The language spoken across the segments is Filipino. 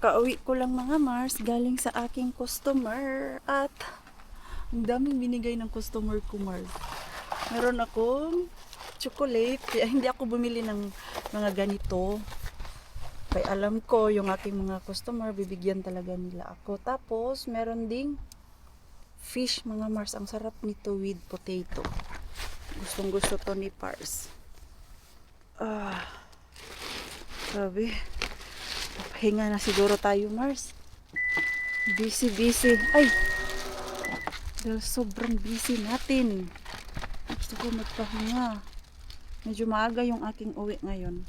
Kakauwi ko lang mga Mars galing sa aking customer at ang daming binigay ng customer ko, Mars. Meron akong chocolate, kaya hindi ako bumili ng mga ganito. Kaya alam ko yung aking mga customer, bibigyan talaga nila ako. Tapos meron ding fish mga Mars. Ang sarap nito with potato. Gustong gusto to ni Pars. Sabi, papahinga na siguro tayo, Mars. Busy. Ay! Dahil sobrang busy natin. Gusto ko magpahinga. Medyo maaga yung aking uwi ngayon.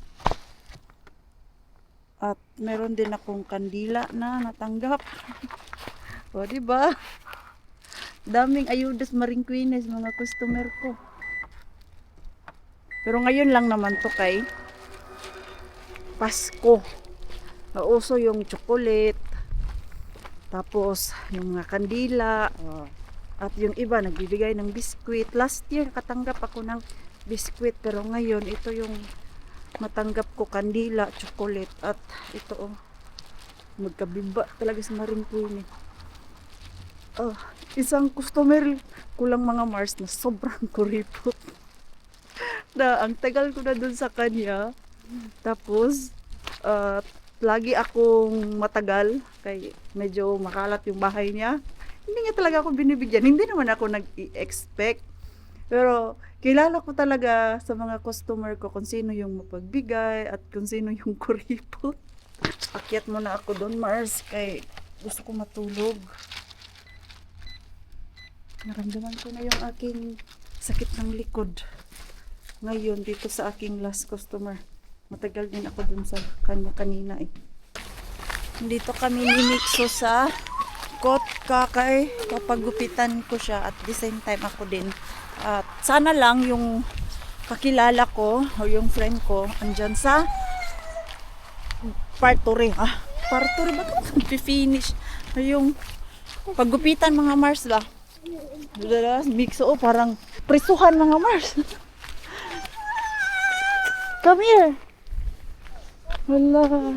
At meron din akong kandila na natanggap. O, diba? Daming ayudas maringkwines mga customer ko. Pero ngayon lang naman to kay Pasko. Nauso yung chocolate. Tapos yung mga kandila. At yung iba nagbibigay ng biskwit. Last year katanggap ako ng biskwit. Pero ngayon ito yung matanggap ko, kandila, chocolate. At ito magkabiba talaga sa maringkwine. Isang customer kulang mga Mars na sobrang kuripot. Na ang tagal ko na dun sa kanya. Tapos lagi akong matagal kay medyo makalat yung bahay niya. Hindi niya talaga ako binibigyan. Hindi naman ako nag-expect. Pero kilala ko talaga sa mga customer ko kung sino yung mapagbigay at kung sino yung kuripot. Akyat muna ako doon, Mars, kay gusto ko matulog. Naramdaman ko na yung aking sakit ng likod. Ngayon, dito sa aking last customer. Matagal din ako dun sa kanya kanina eh. Dito kami ni Mixo sa Kotka kay papagupitan ko siya at the same time ako din. At sana lang yung kakilala ko o yung friend ko andyan sa Partory. Partory ba ito? Finish. Yung paggupitan mga Mars la. Mixo parang prisuhan mga Mars. Come here. Wala.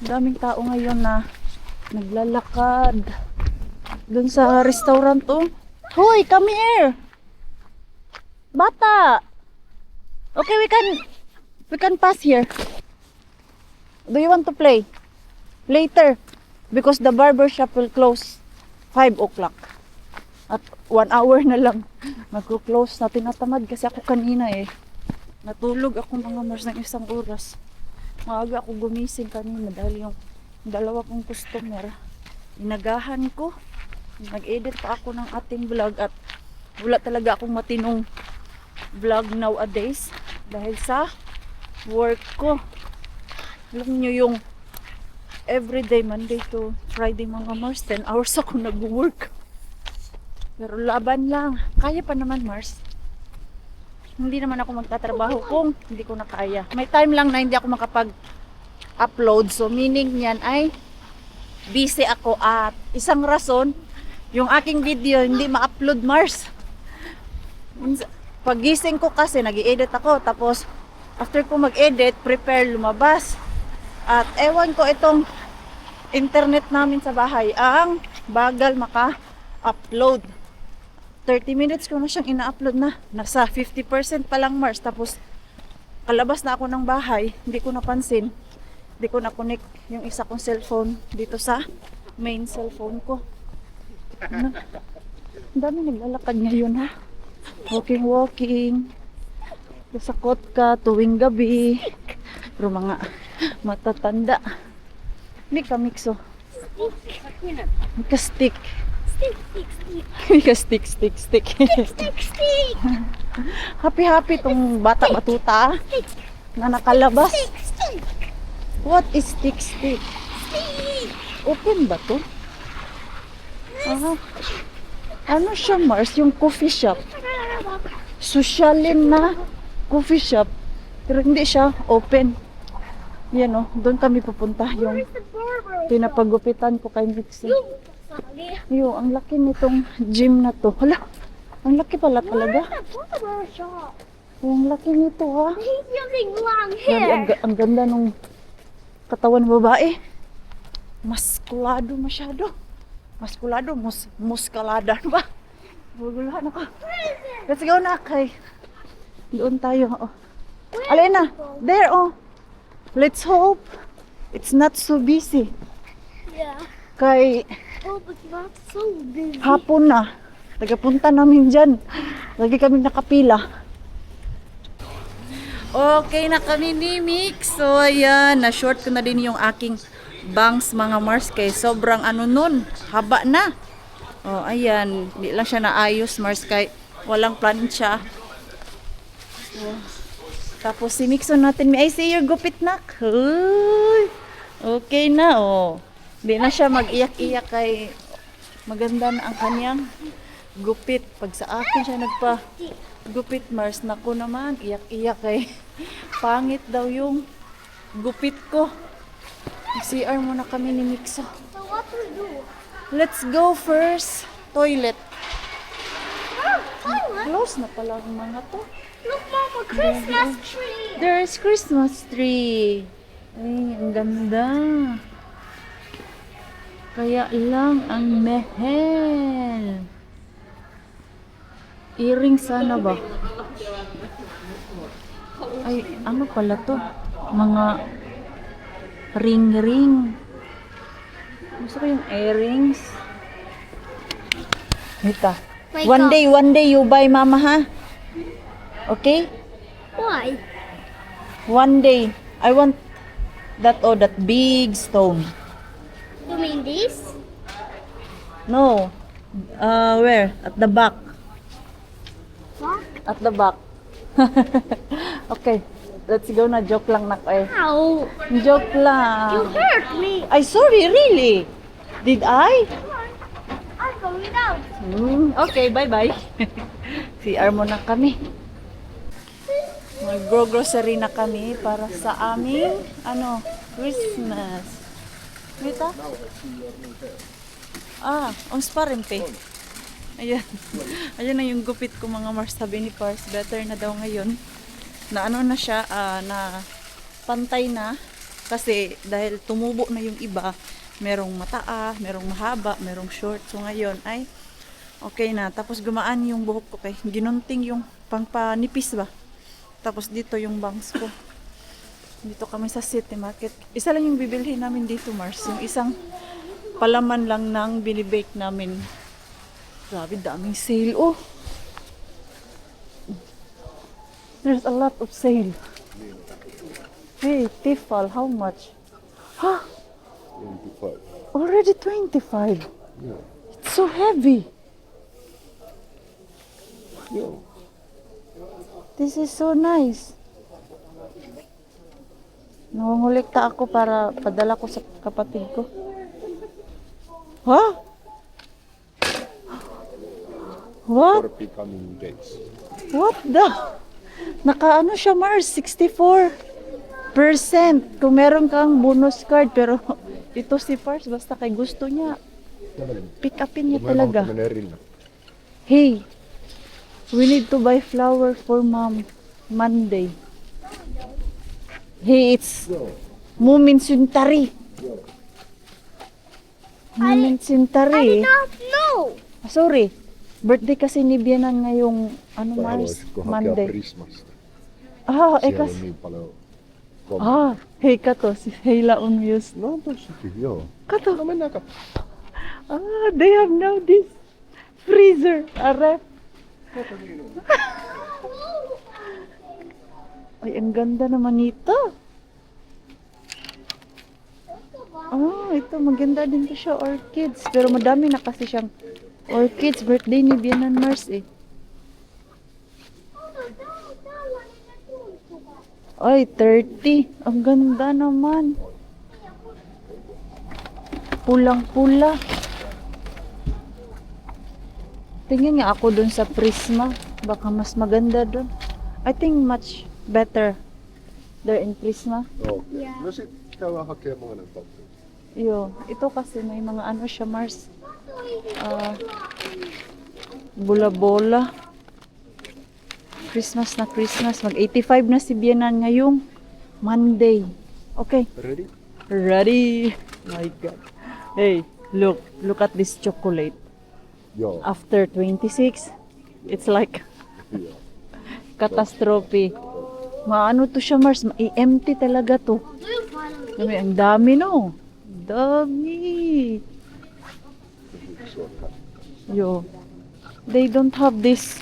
Daming tao ngayon na naglalakad dun sa restaurant oh. Hoy, come here. Bata. Okay, we can pass here. Do you want to play? Later. Because the barber shop will close 5 o'clock. At 1 hour na lang magko-close na. Tinatamad kasi ako kanina eh. Natulog ako mga Mars ng 1 oras. Maaga ako gumising kanina dahil yung dalawa kong customer inagahan ko. Nag-edit pa ako ng ating vlog at wala talaga akong matinong vlog nowadays dahil sa work ko. Alam nyo yung everyday Monday to Friday mga Mars 10 hours ako nag-work. Pero laban lang. Kaya pa naman Mars. Hindi naman ako magtatrabaho kung hindi ko na kaya. May time lang na hindi ako makapag-upload. So, meaning niyan ay busy ako. At isang rason, yung aking video hindi ma-upload, Mars. Pagising ko kasi, nag-i-edit ako. Tapos, after ko mag-edit, prepare lumabas. At ewan ko itong internet namin sa bahay, ang bagal maka-upload. 30 minutes ko na siyang ina-upload na. Nasa 50% pa lang Mars. Tapos, kalabas na ako ng bahay. Hindi ko napansin. Hindi ko na-connect yung isa kong cellphone dito sa main cellphone ko. Ano? Ang dami naglalakad ngayon ha. Walking. Sa Kotka, tuwing gabi. Pero mga matatanda. Mika Mixo. Mika stick. Stick. Happy tong bata batuta na nakalabas. What is stick? Open ba to? Ano siya Mars? Yung coffee shop. Socialin na coffee shop. Pero hindi siya open. Yan o, doon kami pupunta. Yung pinapagupitan ko kay Mixi. Yo, ang laki nitong gym na to. Hala, ang laki pala talaga. Ang laki nito ha. He's using long Grabe, hair. ang ganda nung katawan ng babae. Maskulado masyado. Maskulado, muskalada ba? Bugulahan ako. Let's go na kay. Doon tayo. Oh. Alena, there oh. Let's hope it's not so busy. Yeah. Kay Oh, but not so busy. hapon na. Tagapunta namin dyan. Lagi kami nakapila. Okay na kami ni Mix. So ayan, na-short ko na din yung aking bangs mga Mars kay sobrang ano nun, haba na. Oh, ayan, hindi lang siya naayos Mars kay walang plancha. Oh. Tapos si Mixon natin, may I see your gupit nak. Uy, okay na oh. Hindi na siya mag-iyak-iyak kay maganda na ang kanyang gupit. Pag sa akin siya nagpa-gupit Mars, naku naman, iyak-iyak kay pangit daw yung gupit ko. CR muna kami ni Mixo. So what to do? Let's go first. Toilet. Oh, toilet. Close na pala ang mga to. Look, Mama, Christmas tree. There's Christmas tree. Ay, ang ganda. Kaya lang ang mehel. Earring sana ba? Ay, ano pala to? Mga ring-ring. Gusto ko yung earrings. Mita. Wake One up. day you buy mama ha? Okay? Why? One day. I want that big stone. You mean this? No. Where? At the back. What? At the back. Okay. Let's go na. Joke lang na eh. Ow! Joke You lang. hurt me. Ay, sorry. Really? Did I? Come on. I'm going out. Okay, bye-bye. CR mo na kami. Mag-grocery na kami para sa aming Christmas. Mita? Ons pa rin pe. Ayan. Ayan na yung gupit ko mga Mars. Sabi ni Pars, better na daw ngayon. Na ano na siya, na pantay na. Kasi dahil tumubo na yung iba, merong mataas, merong mahaba, merong short. So ngayon ay okay na. Tapos gumaan yung buhok ko kay ginunting yung pangpanipis ba. Tapos dito yung bangs ko. Dito kami sa City Market. Isa lang yung bibilhin namin dito Mars. Yung isang palaman lang nang binibake namin. Grabe, daming sale oh. There's a lot of sale. Hey, Tifal, how much? Huh? 25. Already 25. Yeah. It's so heavy. Yeah. This is so nice. Nangungulikta ako para padala ko sa kapatid ko. Huh? What? 40 coming days. What the? Nakaano siya Mars, 64%. Kung meron kang bonus card, pero ito si Pars, basta kay gusto niya, pick upin niya talaga. Hey, we need to buy flower for mom Monday. Hey, it's Mumin Sintari. Mumin I Sintari. did not know. Sorry. Birthday kasi ni Bianan ngayong Mars, Monday. Christmas. Kasi. paljon. Hei kato, si Heila on muse. No, tossakin, joo. Kato. No mennään katsomaan. They have now this freezer, a ref. Ay, ang ganda naman nito. Ito, maganda din to siya, orchids. Pero madami na kasi siyang orchids. Birthday ni Bianan Mars eh. Ay, 30. Ang ganda naman. Pulang-pula. Tingin nga ako dun sa Prisma. Baka mas maganda dun. I think much better there in Prisma. Joo. Yeah. No sit käydään hakemaan ne papperit. Yo, ito kasi may mga ano siya Mars. Bola-bola. Christmas na Christmas. Mag-85 na si Bianan ngayong Monday. Okay. Ready? Ready. My God. Hey, look at this chocolate. Joo. After 26, it's like Joo. catastrophe. Maano to siya, Mars? I-empty talaga to. Do you finally? Dami, ang dami, no? Dami. Yo. They don't have this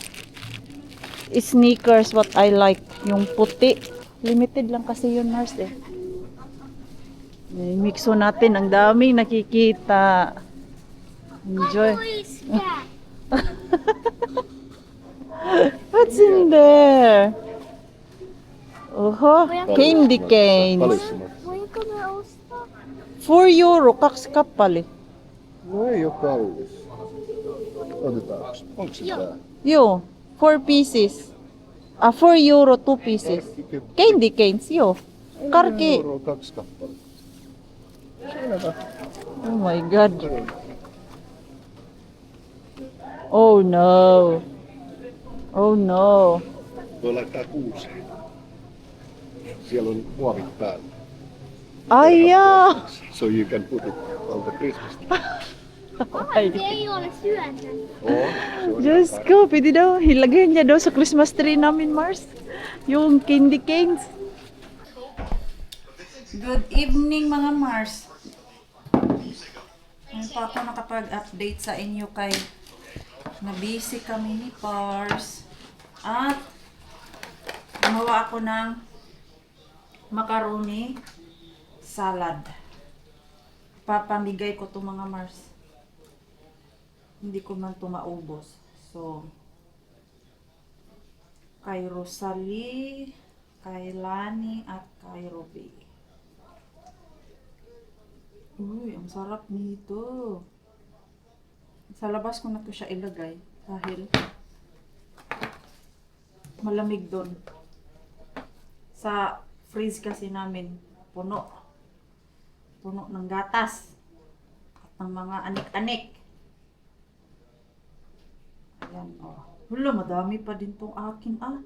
sneakers what I like. Yung puti. Limited lang kasi yun, Mars, eh. Mixo natin. Ang daming nakikita. Enjoy. Boys, cat. What's in there? Oho, candy canes. Valitsemat. Voinko me ostaa? 4 euro, 2 kappale. No ei oo kallis. Otetaanko? Onko se Joo. tää? Yo, 4 pieces. 4 euro, 2 pieces. Candy canes, yo. Karki. Euro 2 kappaletta. Selvä. Oh my god. Oh no. Oh no. Voi laittaa kuuseen. Siellä on muovit päällä. Ai jaa. So you can put it on the Christmas tree. Ay. Se ei ole syönyt. Oo, se on Diyos ihan ko, pwede daw. Hilagay niya daw sa Christmas tree namin, Mars. Yung candy canes. Good evening, mga Mars. Ngayon pa ako nakapag-update sa inyo kay na-busy kami ni Pars. At gumawa ako ng macaroni salad. Papamigay ko to mga Mars. Hindi ko man to maubos. So, kay Rosalie, kay Lani, at kay Ruby. Uy, ang sarap nito. Sa labas ko na to siya ilagay dahil malamig doon. Sa freeze kasi namin, puno. Puno ng gatas at ng mga anik-anik. Ayan, oh. Wala, madami pa din tong akin, ah.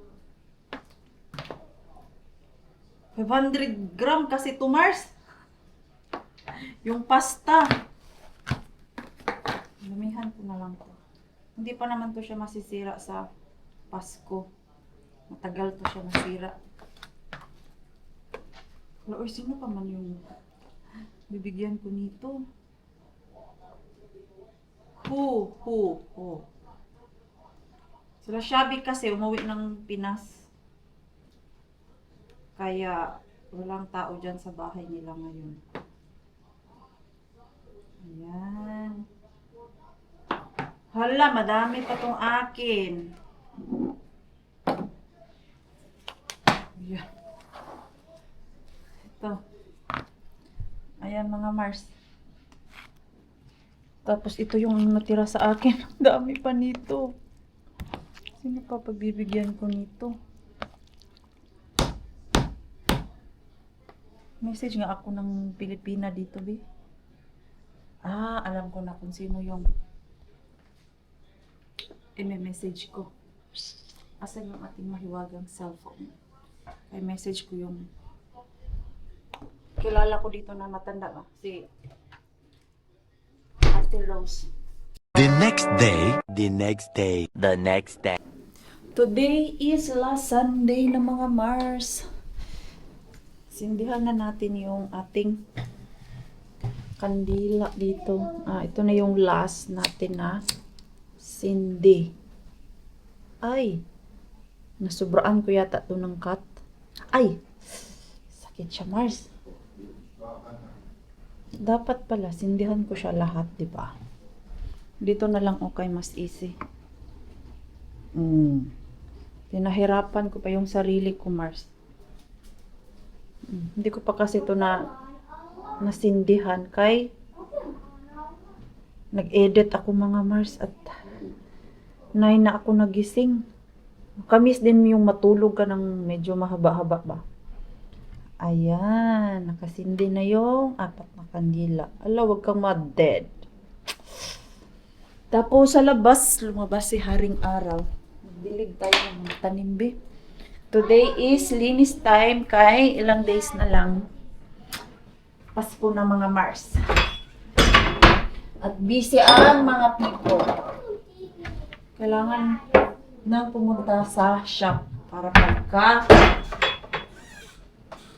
500 gram kasi to, Mars. Yung pasta. Lumihan ko na lang to. Hindi pa naman to siya masisira sa Pasko. Matagal to siya masira. Or sino pa man yung bibigyan ko nito? Who? Sila Shabby kasi umuwi ng Pinas. Kaya walang tao dyan sa bahay nila ngayon. Ayan. Hala, madami pa tong akin. Ayan. Ito. Ayan mga Mars. Tapos ito yung natira sa akin. Dami pa nito. Sino pa pagbibigyan ko nito? Message nga ako ng Pilipina dito, be. Alam ko na kung sino yung i-message ko. Asan yung ating mahiwagang cellphone? Ay message ko yung kilala ko dito na matanda ba? Si Ate Rose. The next day. Today is last Sunday ng mga Mars. Sindihan na natin yung ating kandila dito. Ito na yung last natin na sindi. Ay, nasubraan ko yata ito ng cut. Ay, sakit siya, Mars. Dapat pala, sindihan ko siya lahat, di ba? Dito na lang okay, mas easy. Pinahirapan ko pa yung sarili ko, Mars. Hindi ko pa kasi ito nasindihan kay nag-edit ako mga Mars at 9 na ako nagising. Kamis din yung matulog ka ng medyo mahaba-haba ba. Ayan, nakasindi na yung 4 na kandila. Ala, wag kang ma-dead. Tapos sa labas, lumabas si Haring Araw. Nagdilig tayo ng mga tanimbi. Today is linis time kay ilang days na lang Pasko ng mga Mars. At busy ang mga people. Kailangan na pumunta sa shop para pagka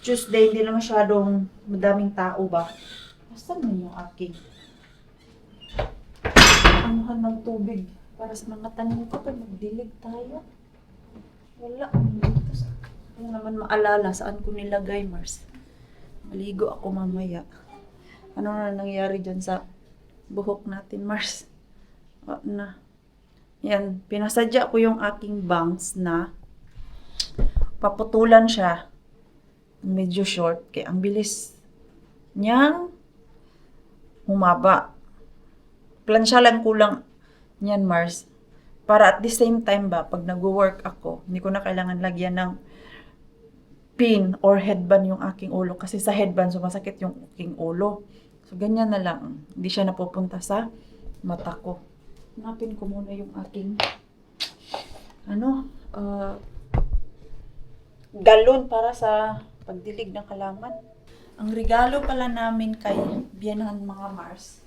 Tuesday, hindi na masyadong madaming tao ba? Saan na yung aking anuhan ng tubig para sa mga tanim ko pag magdilig tayo? Wala. Hindi naman maalala saan ko nilagay, Mars. Maligo ako mamaya. Ano na nangyari dyan sa buhok natin, Mars? Na. Yan, pinasadya ko yung aking bangs na paputulan siya. Medyo short, kaya ang bilis niyang humaba. Plansyalan ko lang niyan, Mars. Para at the same time ba, pag nag-work ako, hindi ko na kailangan lagyan ng pin or headband yung aking ulo. Kasi sa headband, sumasakit yung aking ulo. So, ganyan na lang. Hindi siya napupunta sa mata ko. Hanapin ko muna yung aking galon para sa pagdilig ng halaman. Ang regalo pala namin kay Biyenan mga Mars.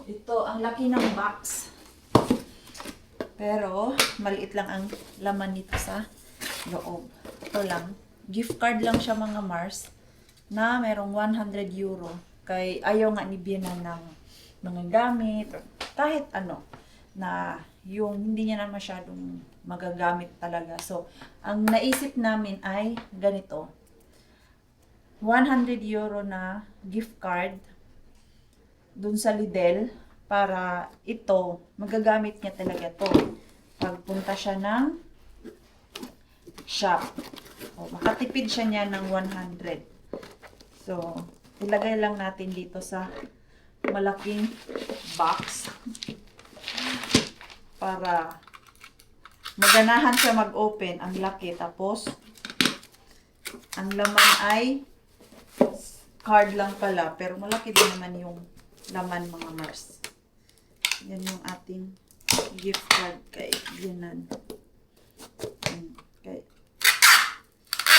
Ito, ang laki ng box. Pero, maliit lang ang laman nito sa loob. Ito lang. Gift card lang siya mga Mars na merong 100 euro. Kay ayaw nga ni Biyenan ng mga gamit or kahit ano na yung hindi niya na masyadong magagamit talaga. So, ang naisip namin ay ganito. 100 euro na gift card dun sa Lidl para ito, magagamit niya talaga to pagpunta siya ng shop. O, makatipid siya niya ng 100. So, ilagay lang natin dito sa malaking box para maganahan siya mag-open. Ang laki. Tapos, ang laman ay card lang pala, pero malaki din naman yung laman mga Mars. Yan yung ating gift card kay Biyenan. Okay.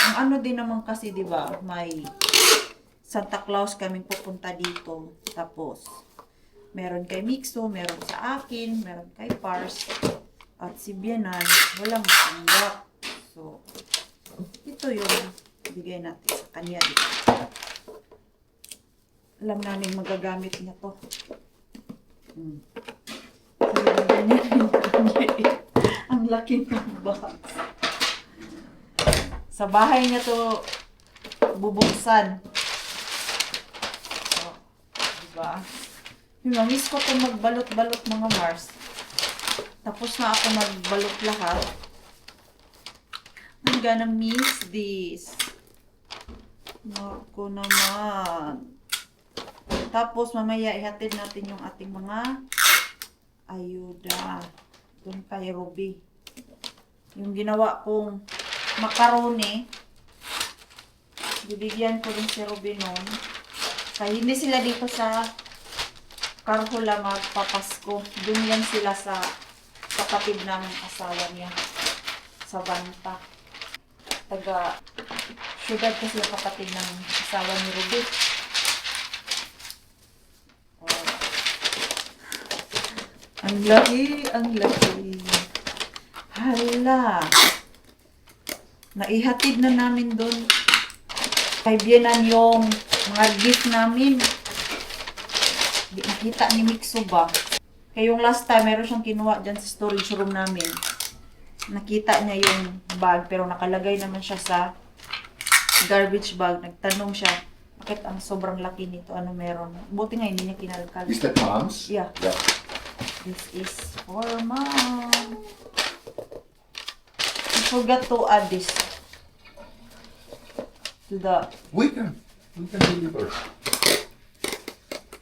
Ang ano din naman kasi, di ba, may Santa Claus kaming pupunta dito. Tapos, meron kay Mixo, meron sa akin, meron kay Pars, at si Biyenan, walang matanggap. So, ito yung bigay natin sa kanya dito. Alam namin magagamit niya to. Ang laki ng box. Sa bahay niya to bubuksan. So, diba? Miss ko to magbalot-balot mga Mars. Tapos na ako magbalot lahat. I'm gonna miss this. Naku naman. Tapos, mamaya ihatid natin yung ating mga ayuda. Doon kay Ruby. Yung ginawa kong macaroni, bibigyan ko rin si Ruby noon. Kaya hindi sila dito sa Carhula magpapasko. Doon yan sila sa kapatid ng asawa niya. Sa Banta. Taga syudad kasi yung kapatid ng asawa ni Ruby. Ang laki, ang laki. Hala. Naihatid na namin doon. Kay Biyenan yung mga gift namin. Di nakita ni Mixo ba? Kaya yung last time, meron siyang kinuha dyan sa storage room namin. Nakita niya yung bag, pero nakalagay naman siya sa garbage bag. Nagtanong siya, bakit ang sobrang laki nito? Ano meron? Buti nga, hindi niya kinalkal. Is that mom's? Yeah. Yeah. This is for Mom. I forgot to add this to the We can deliver.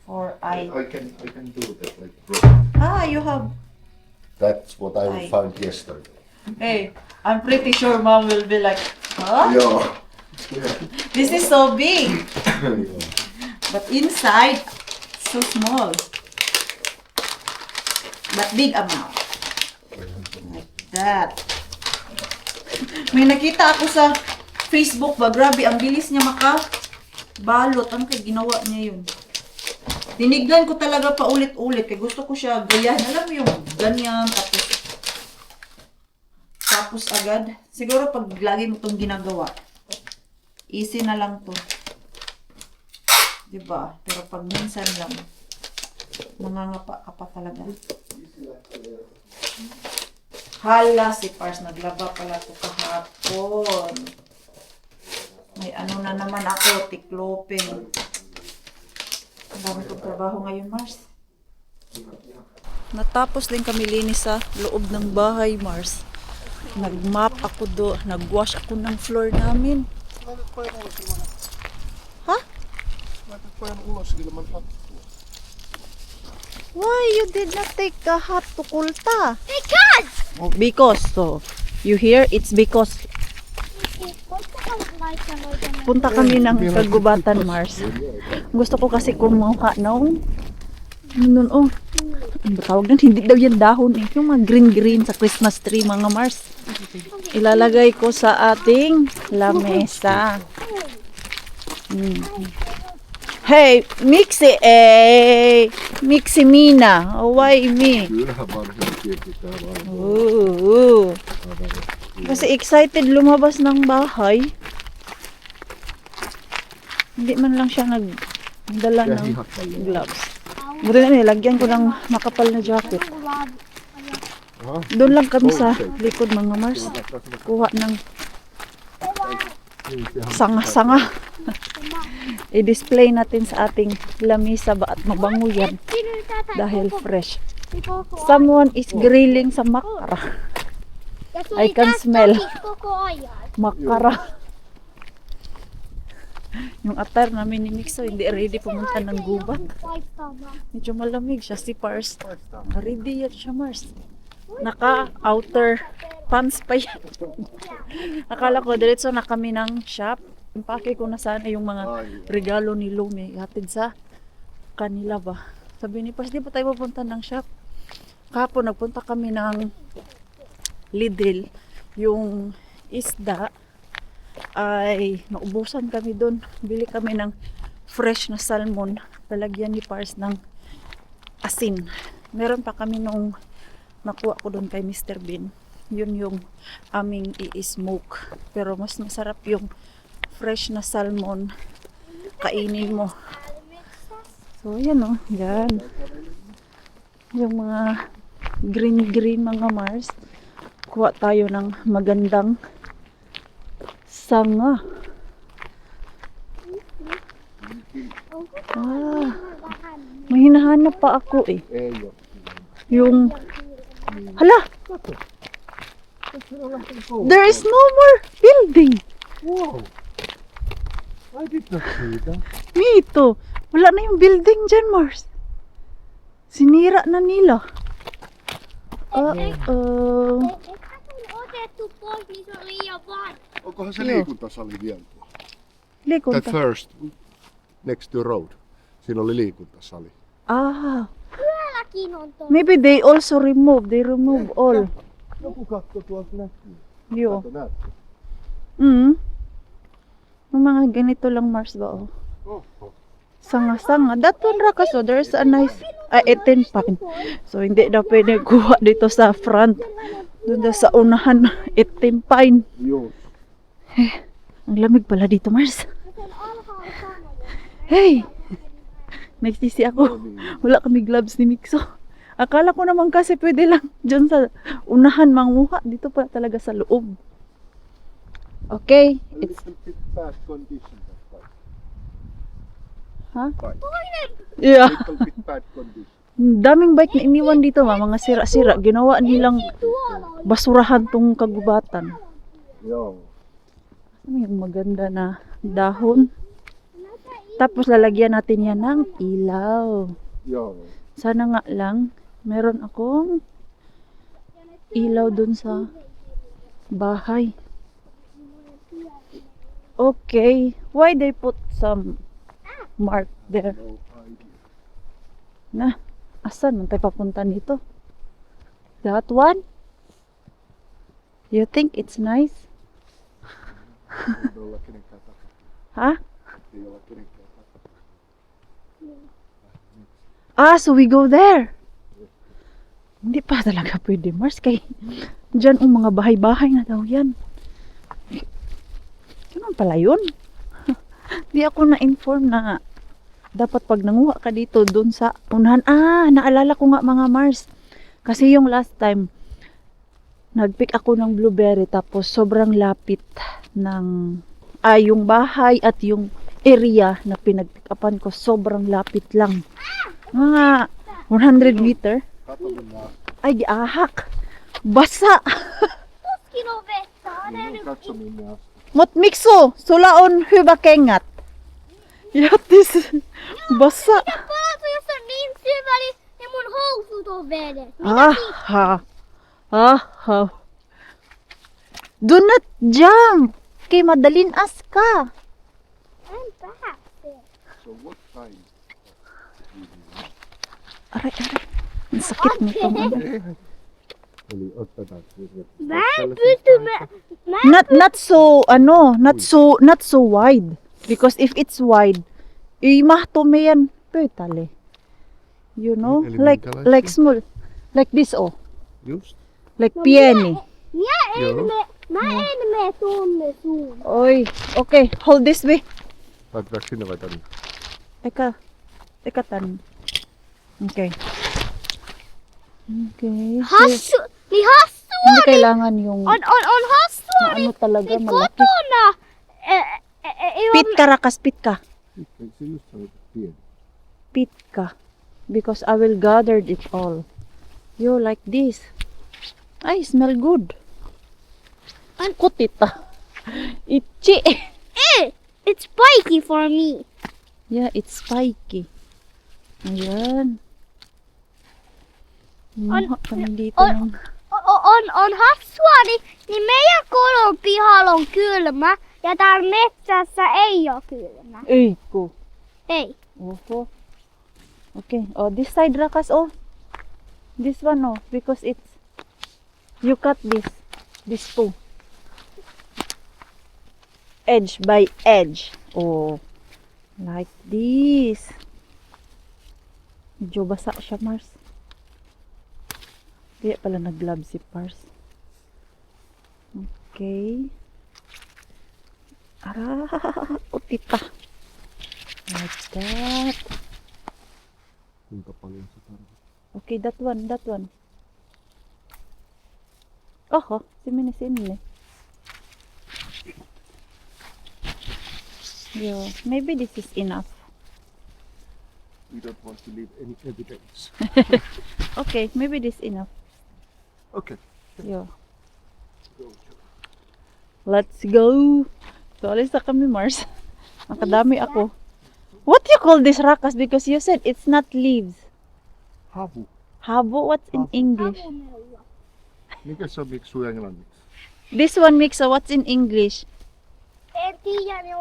for I I. can do that like bro. You have. That's what I I- found yesterday. Hey, I'm pretty sure Mom will be like, huh? Yeah. This is so big, Yeah. but inside, so small. But big amount. Like that. May nakita ako sa Facebook ba? Grabe, ang bilis niya makabalot. Ano kaya ginawa niya yun? Tinignan ko talaga pa ulit-ulit. Kaya gusto ko siya gayahin. Alam mo yung ganyan. Tapos agad. Siguro pag lagi mo itong ginagawa, easy na lang to. Diba? Pero pag minsan lang, nangangapa ka pa talaga. Hala, si Pars, naglaba pala to kahapon. May ano na naman ako, tikloping. Ang dami kong trabaho ngayon, Mars. Natapos din kami linis sa loob ng bahay, Mars. Nag-mop ako nag-wash ako ng floor namin. Ha? Why you did not take a hat to Kulta? Because, so, you hear? It's because punta kami ng kagubatan, Mars. Gusto ko kasi kumuha noon, oh, ano ba tawag nun? Hindi daw yan dahon eh. Yung mga green-green sa Christmas tree, mga Mars. Ilalagay ko sa ating lamesa. Hey, Mixi, Mixi Mina. Why me? Kyllähän vanhempia pitää vaan. Ooh. Kasi excited lumabas ng bahay. Hindi man lang siya nagdala ng gloves. Buti na nilagyan ko ng makapal na jacket. Doon lang kami sa likod, mga Mars. Kuha ng sanga-sanga. I-display natin sa ating lamisa ba at mabango yan dahil fresh. Someone is grilling sa makara. I can smell makara. Yung atar namin ni Mixo hindi ready pumunta ng gubat. Medyo malamig siya si Pars. Ready yan siya, Mars. Naka-outer pants pa yan. Akala ko diretso na kami ng shop. Impake ko na sana yung mga regalo ni Lumi. Hatid sa kanila ba. Sabi ni Pars, di pa tayo pupunta ng shop. Kahapon nagpunta kami ng Lidl. Yung isda ay naubusan kami doon. Bili kami ng fresh na salmon. Talagyan ni Pars ng asin. Meron pa kami nung nakuha ko doon kay Mr. Bean. Yun yung aming i-smoke. Pero mas masarap yung fresh na salmon. Kainin mo. So yan o. Yan. Yung mga green mga Mars. Kuha tayo ng magandang sanga. May hinahanap pa ako eh. Yung hala! There is no more building. Wow. I did not see that. Mito, wala na yung building dyan, Mars. Sinira na nila. Onkohan se liikuntasali vielä tuolla? Liikunta. That first, next to road. Siinä oli liikuntasali. Maybe they also remove. They remove all. Joku katto tuolta näkyy. Yo. Kato näette. Yung mga ganito lang, Mars ba? Oh. Oho. Sanga-sanga. That one rakaso, there's a nice 18 pine. So, hindi daw pwede kuha dito sa front. Doon daw sa unahan, 18 pine. Joo. Ang lamig pala dito, Mars. Hey! Nagsisi ako. Wala kami gloves ni Mixo. Akala ko naman kasi pwede lang dyan sa unahan manguha. Dito pa talaga sa loob. Okay. It's... Bad condition. Ha? Bike. Yeah. Little bit bad condition. Daming bike na iniwan dito, mga sira-sira. Ginawa nilang basurahan tong kagubatan. Joo. Ano yung maganda na dahon? Tapos lalagyan natin yan ng ilaw. Joo. Sana nga lang, meron akong ilaw dun sa bahay. Okay. Why they put some mark there? No idea. Na, asan man tayo papunta nito? That one? You think it's nice? Ei olla kenenkään takana. Ha? Ei olla kenenkään takana. Ah, so we go there. Hindi pa talaga pwede, Mars. Kay dyan ang mga bahay-bahay na daw yan. Ganun pala yun. Di ako na-inform na dapat pag nanguha ka dito dun sa unahan. Ah, naalala ko nga mga Mars. Kasi yung last time, nagpick ako ng blueberry tapos sobrang lapit ng yung bahay at yung area na pinagpick-upan ko. Sobrang lapit lang. Mga 100 meter. Ay, giahak. Basa. Niin on katsominen asti. Mot mikso, sulla on hyvä kengät. Jättis. Basa. Paatu, jos on niin syvä, niin mun housut on vedet. Aha. Aha. Do not jump. Kay madalin as ka. En pääse. So what time? Aray, aray. Ang sakit nito. Eli otetaan sitten. Mä en pysty, Not so wide. Because if it's wide, imahto me yan pöytälle. You know, Eli like minkälaista? small, like this Just. like pieni. mä en mene tonne suun. Oi, okay, hold this way. Laitetaanko sinne vai tänne? Eka tän. Okay. Okay. Hassu, niin hassua, Hindi kailangan yung on hassua, na ano talaga niin malaki. kotona. Pit ka rakas, pit ka. Eikö se just sanota pieni? Pit ka. Because I will gather it all. You like this. I smell good. Ang kutita. Itchy. It's spiky for me. Yeah, it's spiky. Ayan. Kumuha kami dito ng... On hassua, niin meidän kodon pihalla on kylmä ja täällä metsässä ei ole kylmä. Ei ko. Ei. Oho. Okay. Oh, this side rakas, oh. This one, oh. Because it's... You cut this. This two. Edge by edge. Oh. Like this. Medyo basa siya, Mars. Kaya pala nag-glove si Pars. Okay. Utita. Like that. Kuinka paljon se tarvitsee? Okay, that one. Oho, si meni sinne. Yeah, maybe this is enough. We don't want to leave any evidence. Okay, maybe this enough. Okay. Yeah. Let's go. So, alis na kami, Mars. Nakadami ako. What do you call this rakas? Because you said it's not leaves. Havu. Habo, what's in English? Mikä se on miksu englanniksi? This one, Mixa, what's in English? En tiedä, niin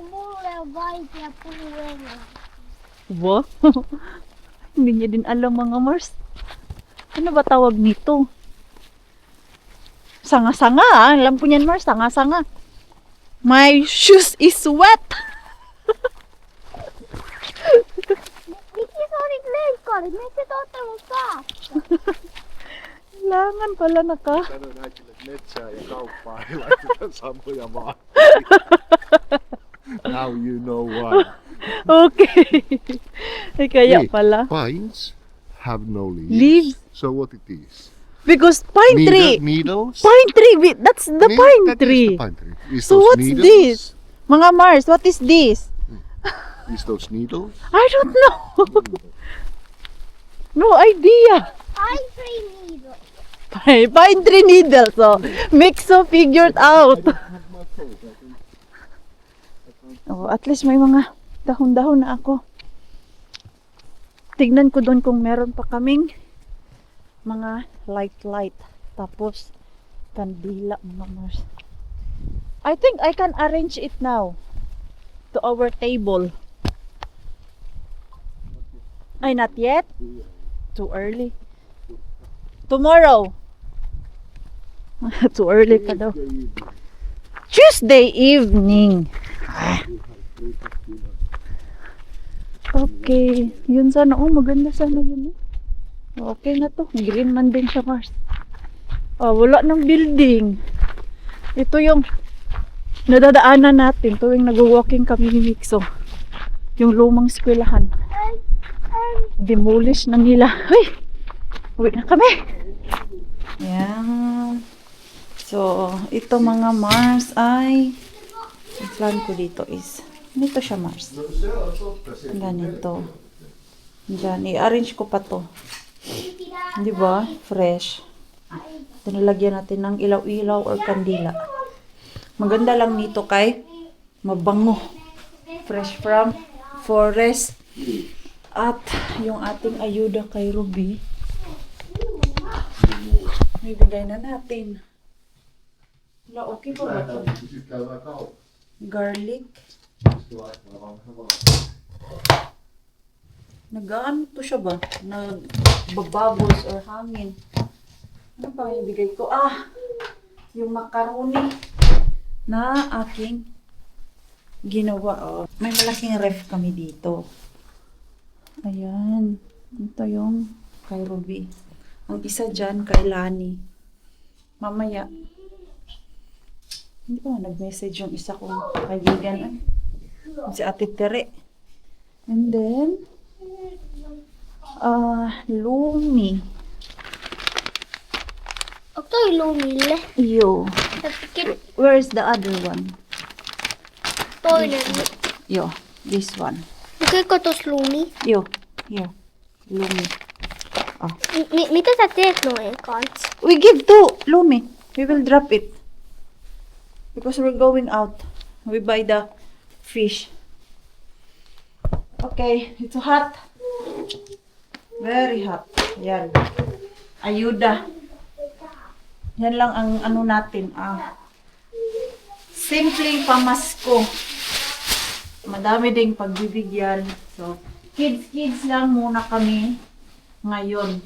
mulle on vaikea puhua englantia. Wow. Hindi niya din alam mga Mars. Ano ba tawag nito? Sanga-sanga. Alam po niyan, Mars. Sanga-sanga. My shoes is wet. Miksi sä olit leikkaarit? Miksi sä ootte mun päästä? Kailangan pala naka. Sanoin äitille, että metsää ja kauppaa ei laiteta samoja vaan. Now you know why. Okay. Ay, kaya Wait, pala. Pines have no leaves. Leaves? So what it is? Because pine tree. Needles? Pine tree. That's the pine That is tree. the pine tree. Is So those what's needles? this? Mga Mars, what is this? Is those needles? I don't know. No idea. I three needles. Pine tree needles. So, Mixo figured out. Oh, at least may mga dahon-dahon na ako. Tignan ko doon kung meron pa kaming mga light. Tapos, kandila mga Mars. I think I can arrange it now to our table. Ay, not yet? Too early. Tomorrow. Too early pa daw. Tuesday evening. Okay. Yun sana. Oh, maganda sana yun. Okay na to. Green man din siya, Mars. Oh, wala ng building. Ito yung nadadaanan natin tuwing nag-walking kami ni Mixo. Yung lumang eskwelahan. Demolish na nila. Uy! Uwi na kami. Yan. So, ito mga Mars ay ang plan ko dito is dito siya, Mars. Ganito. Diyan. I-arrange ko pa to. Di ba? Fresh. Tinalagyan natin ng ilaw-ilaw or kandila. Maganda lang nito kay mabango. Fresh from forest. At yung ating ayuda kay Ruby, may bigay na natin. Wala, okay pa ba ito? Garlic. Nag-ano to siya ba? Nagbabubbles or hangin. Ano ba yung bigay ko? Yung macaroni na aking ginawa. Oh. May malaking ref kami dito. Ayan. Ito yung kay Ruby. Ang isa dyan kay Lani. Mamaya. Hindi ba nag-message yung isa kong kaibigan? Si Ate Tere. And then, Lumi. Okei, lumille. Yo. Where is the other one? Toinen. Yo. This one. Lukeeko tos lumi? Yo. Here. Lumi. Mitä sä teet noin kanssa? We give to Lumi. We will drop it. Because we're going out. We buy the fish. Okay. It's hot. Very hot. Yan. Ayuda. Yan lang ang ano natin. Simpleng pamasko. Madami ding pagbibigyan. So, kids lang muna kami ngayon.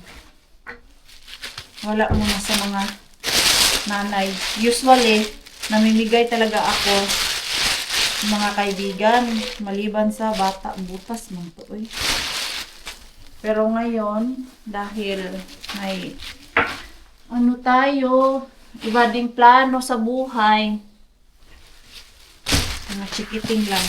Wala muna sa mga nanay. Usually, namimigay talaga ako sa mga kaibigan. Maliban sa bata, butas man to. Pero ngayon, dahil may ano tayo, iba ding plano sa buhay. Mga chikiting lang.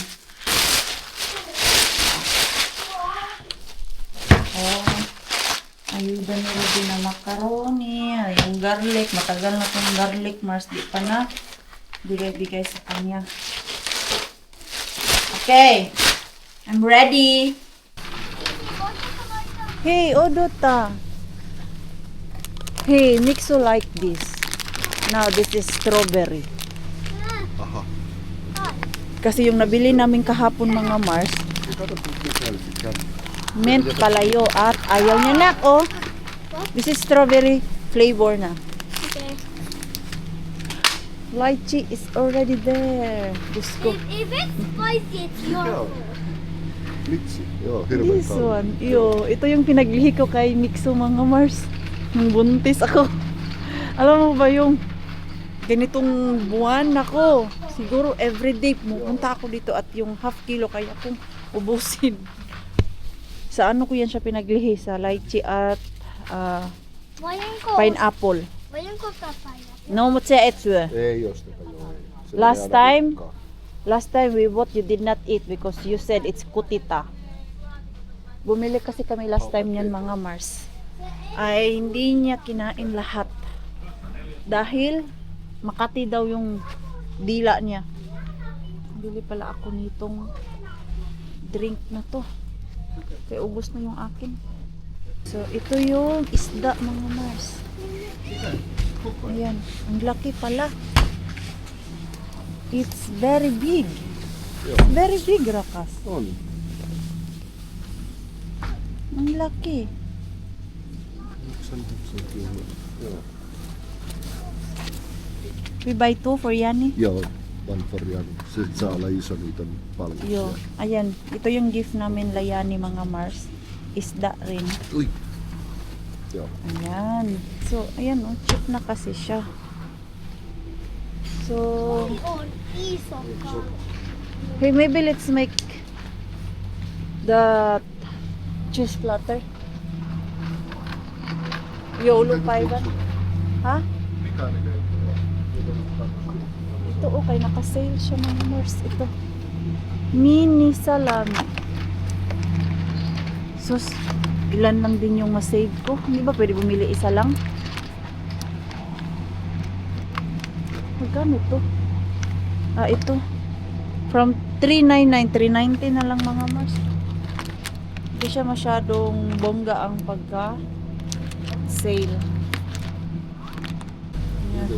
Ayuda ni Ruby na macaroni. Yung garlic. Matagal na itong garlic. Mars, di pa na. Bigay-bigay sa kanya. Okay. I'm ready. Hey, Odota. Hey, Mixo like this. Now, this is strawberry. Kasi yung nabili namin kahapon mga Mars, mint palayo at ayaw niya na. Oh, this is strawberry flavor na. Okay. Lychee is already there. Just go. If it's spicy, it's your fault. Litsi. Joo, hirveän This one. Yo, ito yung pinaglihi ko kay Mixo mga Mars. Nung buntis ako. Alam mo ba yung ganitong buwan ako? Siguro everyday pumunta ako dito at yung half kilo kaya kong ubusin. Sa ano ko yan siya pinaglihi? Sa lychee at pineapple. Voinko papaya? No, mutta se et syö. Ei osteta, joo. Se Last menee aina time? hukkaan. Last time we bought, you did not eat because you said it's kutita. Bumili kasi kami last time niyan mga Mars. Ay hindi niya kinain lahat. Dahil Makati daw yung dila niya. Bili pala ako nitong drink na to. Kaya ubos na yung akin. So ito yung isda mga Mars. Ayan, ang laki pala. It's very big. Very big, Rakas. On. Ang laki. Joo. We buy two for Yani. Joo, one for Jan. Se saa olla iso, niitä on paljon. Yo, ayan. Ito yung gift namin layani mga Mars. Isda rin. Ui. Joo. Ayan. So, ayan oh, cheap na kasi siya. So, On iso kala. hey, maybe let's make The cheese platter. Joulupaivan. Ha? Mikä ne? Ito okay, naka-sale siya mga Mars. Ito. Mini salami. Sus, ilan lang din yung masave ko. Hindi ba pwede bumili isa lang? Magkano ito? Ah, ito. From 399, 390 na lang mga Mars. Hindi siya masyadong bongga ang pagka-sale. Ayan.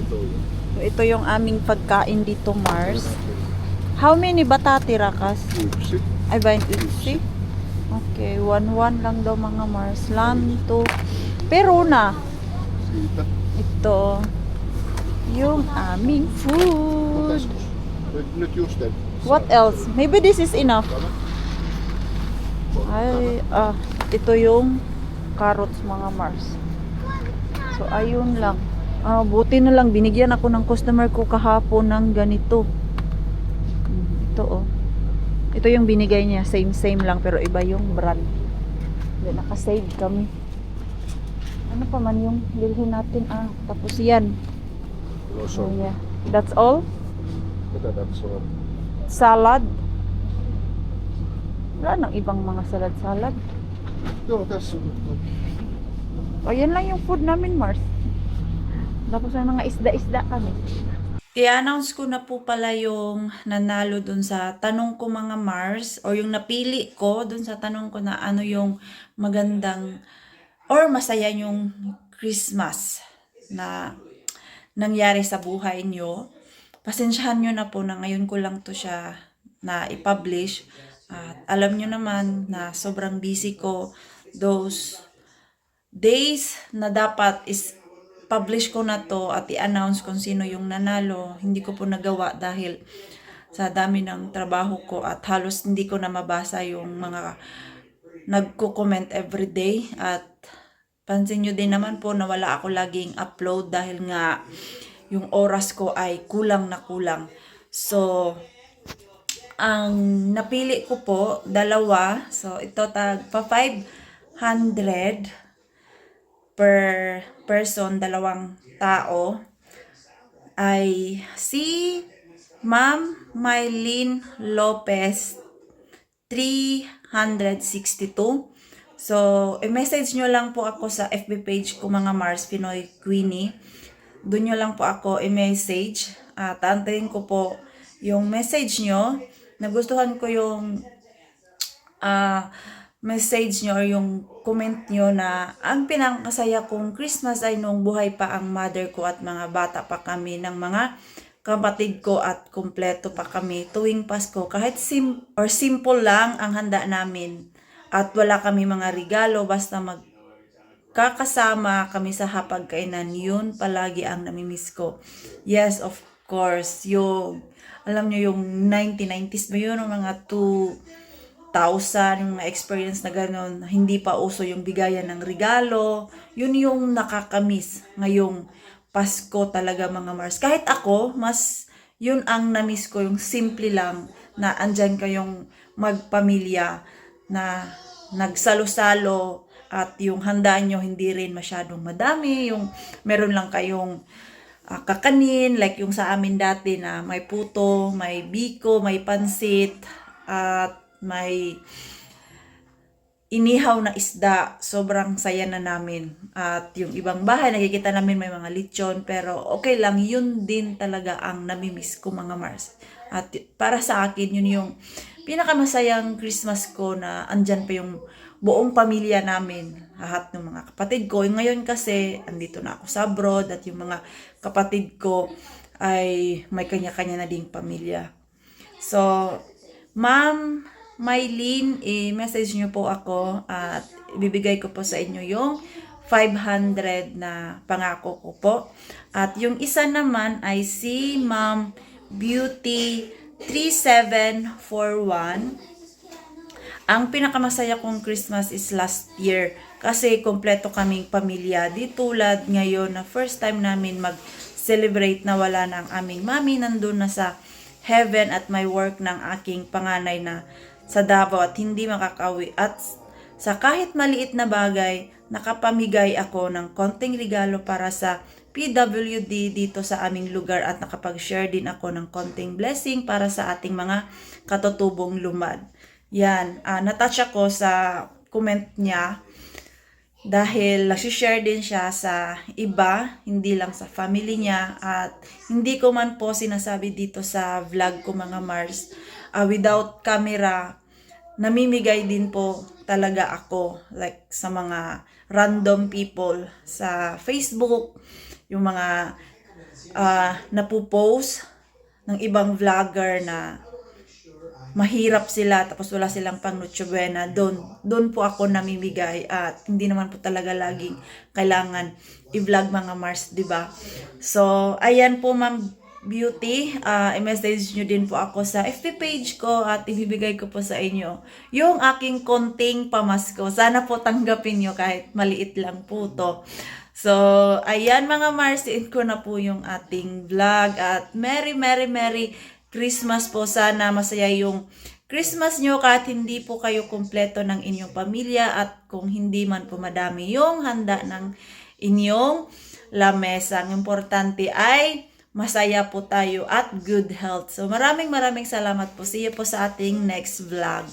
So, ito yung aming pagkain dito, Mars. How many batati rakas? Yksi. Ay, ba yung iksi? Okay, 1-1 lang daw mga Mars. Lanto. Pero na, Siitä. ito yung aming food. Otas. Nyt just den. What else? Maybe this is enough. Ay, ito yung carrots mga Mars. So, ayun lang. Buti na lang, binigyan ako ng customer ko kahapon ng ganito. Ito oh. Ito yung binigay niya, same lang pero iba yung brand. Then naka-save kami. Ano pa man yung bilhin natin? Tapos yan. Tuossa So, on. yeah. That's all? Mitä tässä on? Salad. Wala nang ibang mga salad. Joo, tässä on. Ayan lang yung food namin, Mars. Tapos may mga isda-isda kami. I-announce ko na po pala yung nanalo dun sa tanong ko mga Mars or yung napili ko dun sa tanong ko na ano yung magandang or masaya yung Christmas na nangyari sa buhay nyo. Pasensyahan nyo na po na ngayon ko lang to siya na i-publish. At alam nyo naman na sobrang busy ko those days na dapat is publish ko na to at i-announce kung sino yung nanalo. Hindi ko po nagawa dahil sa dami ng trabaho ko at halos hindi ko na mabasa yung mga nagko-comment everyday. At pansin nyo din naman po na wala ako laging upload dahil nga yung oras ko ay kulang na kulang. So, ang napili ko po, dalawa. So, ito pa 500 per person, dalawang tao, ay si Ma'am Mylene Lopez 362. So, i-message nyo lang po ako sa FB page ko mga Mars Pinoy Queenie. Doon nyo lang po ako i-message. At antayin ko po yung message nyo. Nagustuhan ko yung message nyo or yung comment nyo na ang pinakasaya kong Christmas ay nung buhay pa ang mother ko at mga bata pa kami ng mga kapatid ko at kumpleto pa kami tuwing Pasko. Kahit simple lang ang handa namin at wala kami mga regalo basta magkakasama kami sa hapagkainan. Yun palagi ang namimiss ko. Yes, of course. Yung, alam nyo yung 1990s ba yun? Yung mga 2000, yung experience na gano'n, hindi pa uso yung bigayan ng regalo. Yun yung nakakamiss ngayong Pasko talaga mga Mars. Kahit ako, mas yun ang namiss ko, yung simple lang na andyan kayong magpamilya na nagsalo-salo at yung handa nyo hindi rin masyadong madami. Yung meron lang kayong kakanin, like yung sa amin dati na may puto, may biko, may pansit, at may inihaw na isda. Sobrang saya na namin. At yung ibang bahay, nakikita namin may mga lechon. Pero okay lang, yun din talaga ang namimiss ko mga Mars. At para sa akin, yun yung pinakamasayang Christmas ko na andyan pa yung buong pamilya namin. Lahat ng mga kapatid ko. Ngayon kasi, andito na ako sa abroad at yung mga kapatid ko ay may kanya-kanya na ding pamilya. So, Ma'am Mylene, i-message nyo po ako at ibibigay ko po sa inyo yung 500 na pangako ko po. At yung isa naman ay si Ma'am Beauty 3741. Ang pinakamasaya kong Christmas is last year kasi kompleto kaming pamilya. Di tulad ngayon na first time namin mag-celebrate na wala na ang aming mami. Nandun na sa heaven at may work ng aking panganay na sa Davao at hindi makakauwi. At sa kahit maliit na bagay, nakapamigay ako ng konting regalo para sa PWD dito sa aming lugar at nakapag-share din ako ng konting blessing para sa ating mga katutubong lumad. Yan, natouch ako sa comment niya dahil nag-share din siya sa iba, hindi lang sa family niya, at hindi ko man po sinasabi dito sa vlog ko mga Mars, without camera, namimigay din po talaga ako like sa mga random people sa Facebook, yung mga napupost ng ibang vlogger na mahirap sila tapos wala silang pang Noche Buena, doon po ako namimigay at hindi naman po talaga laging kailangan i-vlog mga Mars, di ba? So, ayan po Ma'am Beauty, i-message nyo din po ako sa FB page ko at ibibigay ko po sa inyo yung aking konting pamasko. Sana po tanggapin nyo kahit maliit lang po to. So, ayan mga Mars, in ko na po yung ating vlog at Merry Christmas po. Sana masaya yung Christmas nyo kahit hindi po kayo kumpleto ng inyong pamilya at kung hindi man po madami yung handa ng inyong lamesa. Ang importante ay masaya po tayo at good health. So maraming salamat po. See you po sa ating next vlog.